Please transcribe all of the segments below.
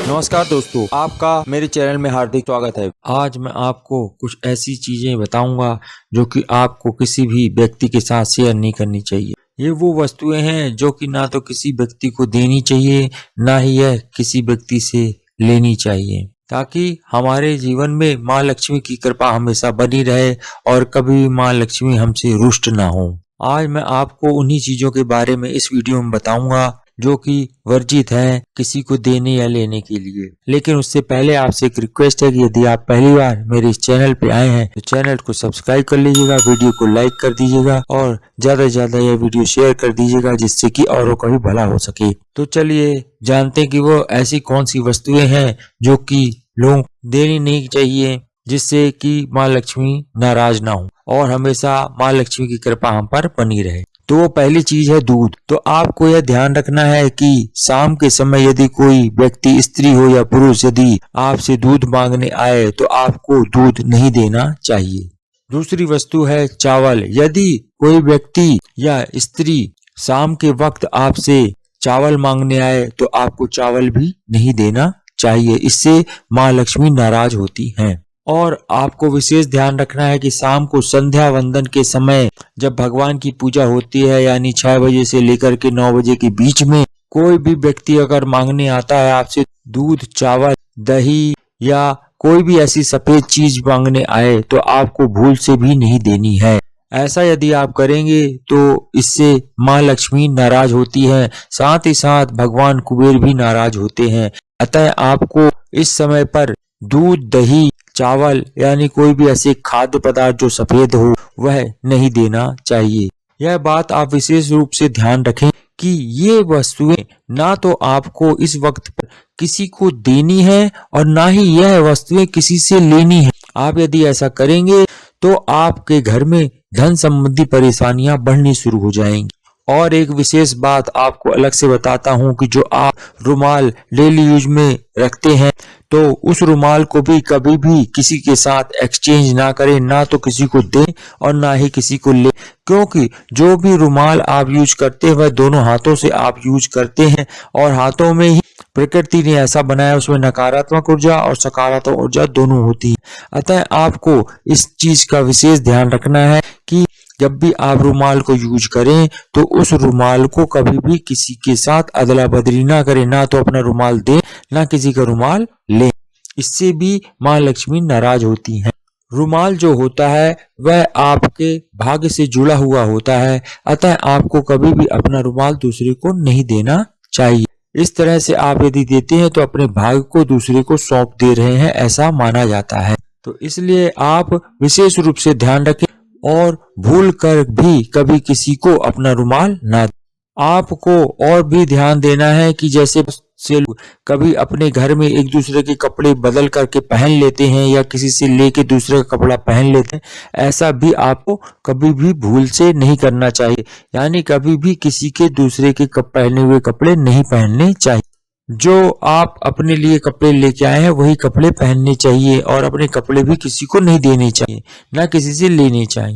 नमस्कार दोस्तों, आपका मेरे चैनल में हार्दिक स्वागत है। आज मैं आपको कुछ ऐसी चीजें बताऊंगा जो कि आपको किसी भी व्यक्ति के साथ शेयर नहीं करनी चाहिए। ये वो वस्तुएं हैं जो कि ना तो किसी व्यक्ति को देनी चाहिए, ना ही यह किसी व्यक्ति से लेनी चाहिए, ताकि हमारे जीवन में माँ लक्ष्मी की कृपा हमेशा बनी रहे और कभी भी माँ लक्ष्मी हमसे रुष्ट ना हो। आज मैं आपको उन्हीं चीजों के बारे में इस वीडियो में बताऊंगा जो कि वर्जित है किसी को देने या लेने के लिए। लेकिन उससे पहले आपसे एक रिक्वेस्ट है कि यदि आप पहली बार मेरे इस चैनल पे आए हैं तो चैनल को सब्सक्राइब कर लीजिएगा, वीडियो को लाइक कर दीजिएगा और ज्यादा से ज्यादा यह वीडियो शेयर कर दीजिएगा, जिससे कि औरों का भी भला हो सके। तो चलिए जानते हैं कि वो ऐसी कौन सी वस्तुएं हैं जो कि लोगों को देनी नहीं चाहिए, जिससे कि माँ लक्ष्मी नाराज ना हो और हमेशा माँ लक्ष्मी की कृपा हम पर बनी रहे। तो वो पहली चीज है दूध। तो आपको यह ध्यान रखना है कि शाम के समय यदि कोई व्यक्ति, स्त्री हो या पुरुष, यदि आपसे दूध मांगने आए तो आपको दूध नहीं देना चाहिए। दूसरी वस्तु है चावल। यदि कोई व्यक्ति या स्त्री शाम के वक्त आपसे चावल मांगने आए तो आपको चावल भी नहीं देना चाहिए, इससे माँ लक्ष्मी नाराज होती हैं। और आपको विशेष ध्यान रखना है कि शाम को संध्या वंदन के समय जब भगवान की पूजा होती है, यानी 6 बजे से लेकर के 9 बजे के बीच में, कोई भी व्यक्ति अगर मांगने आता है आपसे दूध, चावल, दही या कोई भी ऐसी सफेद चीज मांगने आए तो आपको भूल से भी नहीं देनी है। ऐसा यदि आप करेंगे तो इससे माँ लक्ष्मी नाराज होती है, साथ ही साथ भगवान कुबेर भी नाराज होते हैं। अतः आपको इस समय पर दूध, दही, चावल यानी कोई भी ऐसे खाद्य पदार्थ जो सफेद हो वह नहीं देना चाहिए। यह बात आप विशेष रूप से ध्यान रखें कि ये वस्तुएं ना तो आपको इस वक्त पर किसी को देनी है और ना ही यह वस्तुएं किसी से लेनी है। आप यदि ऐसा करेंगे तो आपके घर में धन संबंधी परेशानियां बढ़नी शुरू हो जाएंगी। और एक विशेष बात आपको अलग से बताता हूं कि जो आप रुमाल डेली यूज में रखते हैं तो उस रुमाल को भी कभी भी किसी के साथ एक्सचेंज ना करें, ना तो किसी को दें और ना ही किसी को ले, क्योंकि जो भी रुमाल आप यूज करते हैं वह दोनों हाथों से आप यूज करते हैं और हाथों में ही प्रकृति ने ऐसा बनाया, उसमें नकारात्मक ऊर्जा और सकारात्मक ऊर्जा दोनों होती है। अतः आपको इस चीज का विशेष ध्यान रखना है कि जब भी आप रुमाल को यूज करें तो उस रुमाल को कभी भी किसी के साथ अदला बदली ना करें, ना तो अपना रुमाल दें ना किसी का रुमाल लें, इससे भी माँ लक्ष्मी नाराज होती हैं। रुमाल जो होता है वह आपके भाग्य से जुड़ा हुआ होता है, अतः आपको कभी भी अपना रुमाल दूसरे को नहीं देना चाहिए। इस तरह से आप यदि देते हैं तो अपने भाग्य को दूसरे को सौंप दे रहे हैं, ऐसा माना जाता है। तो इसलिए आप विशेष रूप से ध्यान रखें और भूल कर भी कभी किसी को अपना रुमाल ना दें। आपको और भी ध्यान देना है कि जैसे से कभी अपने घर में एक दूसरे के कपड़े बदल करके पहन लेते हैं या किसी से लेके दूसरे का कपड़ा पहन लेते हैं, ऐसा भी आपको कभी भी भूल से नहीं करना चाहिए। यानी कभी भी किसी के दूसरे के पहने हुए कपड़े नहीं पहनने चाहिए। जो आप अपने लिए कपड़े लेके आए हैं वही कपड़े पहनने चाहिए और अपने कपड़े भी किसी को नहीं देने चाहिए, ना किसी से लेने चाहिए।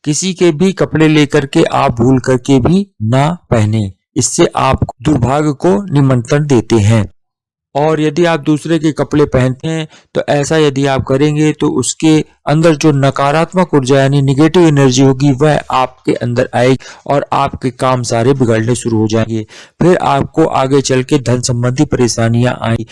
किसी के भी कपड़े लेकर के आप भूल करके भी ना पहने, इससे आप दुर्भाग्य को निमंत्रण देते हैं। और यदि आप दूसरे के कपड़े पहनते हैं तो ऐसा यदि आप करेंगे तो उसके अंदर जो नकारात्मक ऊर्जा यानी निगेटिव एनर्जी होगी वह आपके अंदर आएगी और आपके काम सारे बिगड़ने शुरू हो जाएंगे। फिर आपको आगे चल के धन संबंधी परेशानियां आएंगी,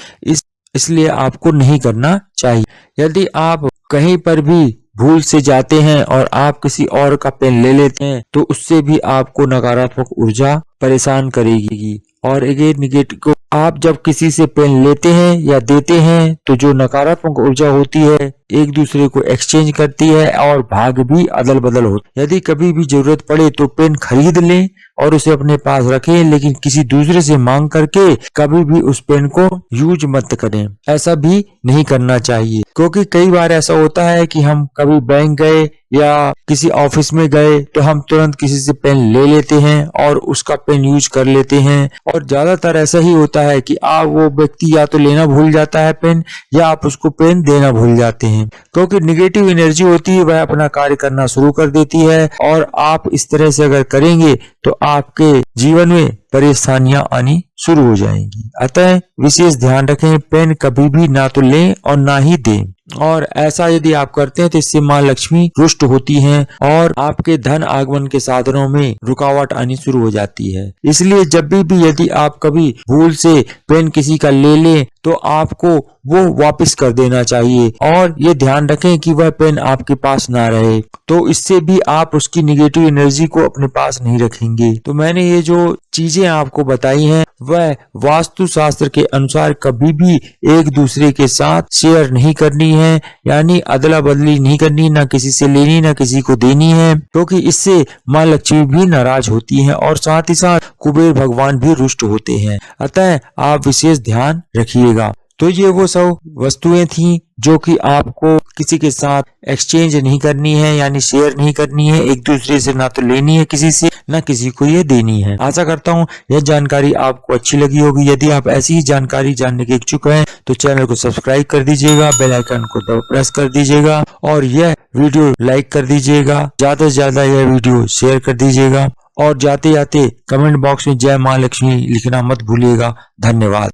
इसलिए आपको नहीं करना चाहिए। यदि आप कहीं पर भी भूल से जाते हैं और आप किसी और का पेन ले लेते हैं तो उससे भी आपको नकारात्मक ऊर्जा परेशान करेगी। और ये निगेटिव को आप जब किसी से पेन लेते हैं या देते हैं तो जो नकारात्मक ऊर्जा होती है एक दूसरे को एक्सचेंज करती है और भाग भी अदल बदल होता है। यदि कभी भी जरूरत पड़े तो पेन खरीद लें और उसे अपने पास रखें, लेकिन किसी दूसरे से मांग करके कभी भी उस पेन को यूज मत करें। ऐसा भी नहीं करना चाहिए, क्योंकि कई बार ऐसा होता है कि हम कभी बैंक गए या किसी ऑफिस में गए तो हम तुरंत किसी से पेन ले लेते हैं और उसका पेन यूज कर लेते हैं। और ज्यादातर ऐसा ही होता है कि आप वो व्यक्ति या तो लेना भूल जाता है पेन या आप उसको पेन देना भूल जाते हैं, क्योंकि निगेटिव एनर्जी होती है वह अपना कार्य करना शुरू कर देती है। और आप इस तरह से अगर करेंगे तो आपके जीवन में परेशानियां आनी शुरू हो जाएंगी। अतः विशेष ध्यान रखें, पेन कभी भी ना तो लें और ना ही दें। और ऐसा यदि आप करते हैं तो इससे माँ लक्ष्मी रुष्ट होती हैं और आपके धन आगमन के साधनों में रुकावट आनी शुरू हो जाती है। इसलिए जब भी यदि आप कभी भूल से पेन किसी का ले लें तो आपको वो वापस कर देना चाहिए और ये ध्यान रखें कि वह पेन आपके पास ना रहे, तो इससे भी आप उसकी निगेटिव एनर्जी को अपने पास नहीं रखेंगे। तो मैंने ये जो चीजें आपको बताई हैं वह वास्तु शास्त्र के अनुसार कभी भी एक दूसरे के साथ शेयर नहीं करनी है, यानी अदला बदली नहीं करनी, ना किसी से लेनी ना किसी को देनी है, क्योंकि इससे माँ लक्ष्मी भी नाराज होती हैं और साथ ही साथ कुबेर भगवान भी रुष्ट होते हैं। अतः आप विशेष ध्यान रखिएगा। तो ये वो सब वस्तुएं थी जो कि आपको किसी के साथ एक्सचेंज नहीं करनी है, यानी शेयर नहीं करनी है, एक दूसरे से ना तो लेनी है किसी से ना किसी को ये देनी है। आशा करता हूँ यह जानकारी आपको अच्छी लगी होगी। यदि आप ऐसी ही जानकारी जानने के इच्छुक हैं तो चैनल को सब्सक्राइब कर दीजिएगा, बेल आइकन को प्रेस कर दीजिएगा और यह वीडियो लाइक कर दीजिएगा, ज्यादा से ज्यादा यह वीडियो शेयर कर दीजिएगा और जाते जाते कमेंट बॉक्स में जय माँ लक्ष्मी लिखना मत भूलिएगा। धन्यवाद।